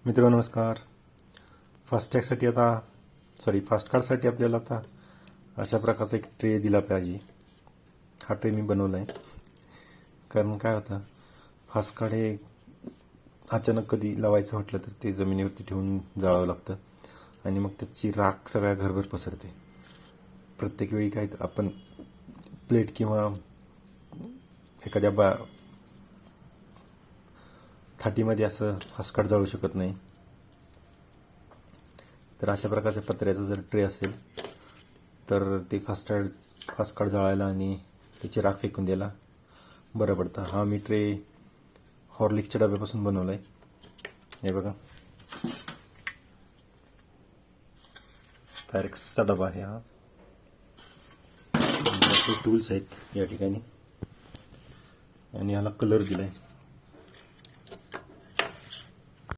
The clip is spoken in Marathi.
मित्र नमस्कार. फास्टॅगसाठी फास्ट कार्डसाठी आपल्याला आता अशा प्रकारचा एक ट्रे दिला पाहिजे. हा ट्रे मी बनवला आहे कारण काय होतं, फास्ट कार्ड हे अचानक कधी लावायचं म्हटलं तर ते जमिनीवरती ठेवून जाळावं लागतं आणि मग त्याची राख सगळ्या घरभर पसरते. प्रत्येक वेळी काय आपण प्लेट किंवा एखाद्या थाटीमध्ये असं फास्ट कार्ड जाळू शकत नाही. तर अशा प्रकारच्या पत्र्याचा जर ट्रे असेल तर ते फास्ट कार्ड जाळायला आणि त्याची राख फेकून द्यायला बरं पडतं. हा मी ट्रे हॉर्लिक्सच्या डब्यापासून बनवला आहे. हे बघा, फॅरेक्सचा डबा आहे हा. टूल्स आहेत या ठिकाणी आणि ह्याला कलर दिला आहे.